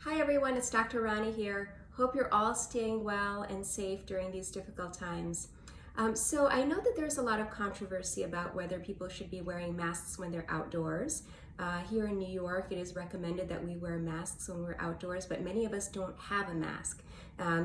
Hi everyone, it's Dr. Rani here. Hope you're all staying well and safe during these difficult times. So I know that there's a lot of controversy about whether people should be wearing masks when they're outdoors. Here in New York, it is recommended that we wear masks when we're outdoors, but many of us don't have a mask.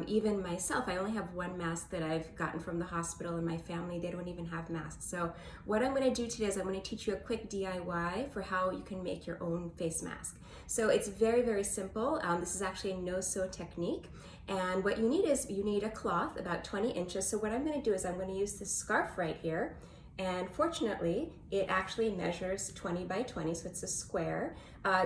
Even myself, I only have one mask that I've gotten from the hospital, and my family, they don't even have masks. So what I'm going to do today is I'm going to teach you a quick DIY for how you can make your own face mask. So it's very, very simple. This is actually a no-sew technique. And what you need is you need a cloth about 20 inches. So what I'm going to do is I'm going to use this scarf right here. And fortunately, it actually measures 20 by 20, so it's a square.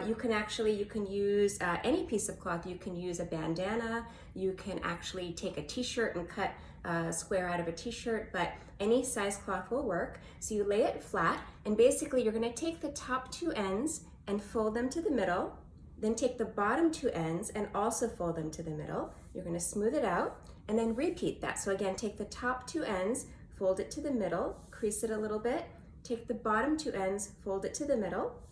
You can use any piece of cloth. You can use a bandana. You can actually take a t-shirt and cut a square out of a t-shirt, but any size cloth will work. So you lay it flat, and basically you're gonna take the top two ends and fold them to the middle, then take the bottom two ends and also fold them to the middle. You're gonna smooth it out, and then repeat that. So again, take the top two ends, fold it to the middle, crease it a little bit, take the bottom two ends, fold it to the middle.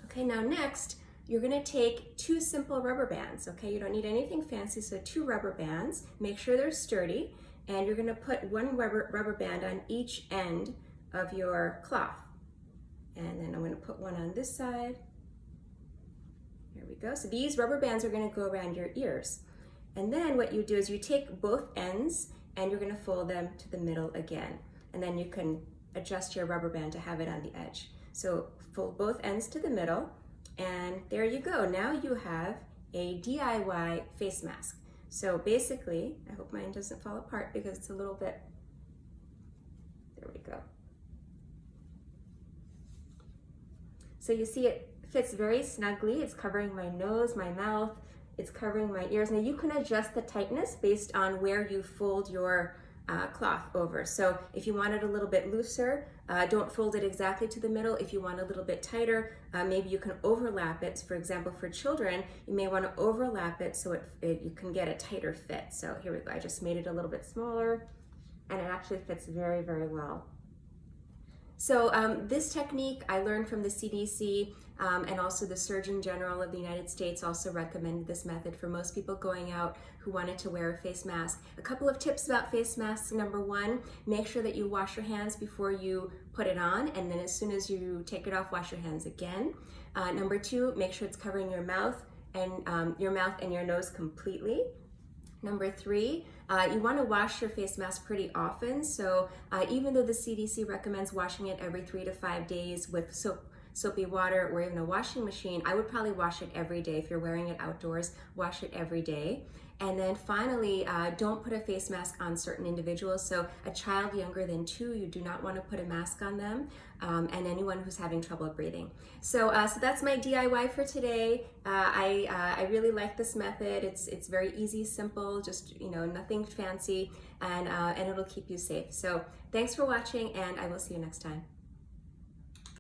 Okay, now next, you're gonna take two simple rubber bands, okay? You don't need anything fancy, so two rubber bands. Make sure they're sturdy, and you're gonna put one rubber band on each end of your cloth. And then I'm gonna put one on this side. There we go. So these rubber bands are gonna go around your ears. And then what you do is you take both ends and you're gonna fold them to the middle again. And then you can adjust your rubber band to have it on the edge. So fold both ends to the middle, and there you go. Now you have a DIY face mask. So basically, I hope mine doesn't fall apart because it's a little bit, there we go. So you see it fits very snugly. It's covering my nose, my mouth, it's covering my ears. Now you can adjust the tightness based on where you fold your cloth over. So if you want it a little bit looser, don't fold it exactly to the middle. If you want a little bit tighter, maybe you can overlap it. For example, for children, you may want to overlap it so you can get a tighter fit. So here we go. I just made it a little bit smaller, and it actually fits very, very well. So this technique I learned from the CDC, and also the Surgeon General of the United States also recommended this method for most people going out who wanted to wear a face mask. A couple of tips about face masks. Number one, make sure that you wash your hands before you put it on, and then as soon as you take it off, wash your hands again. Number two, make sure it's covering your mouth and your nose completely. Number three, you want to wash your face mask pretty often. So even though the CDC recommends washing it every 3 to 5 days with soapy water or even a washing machine, I would probably wash it every day. If you're wearing it outdoors, wash it every day. And then finally, don't put a face mask on certain individuals. So a child younger than 2, you do not want to put a mask on them, and anyone who's having trouble breathing. So that's my DIY for today. I really like this method. It's very easy, simple, just nothing fancy, and it'll keep you safe. So thanks for watching, and I will see you next time.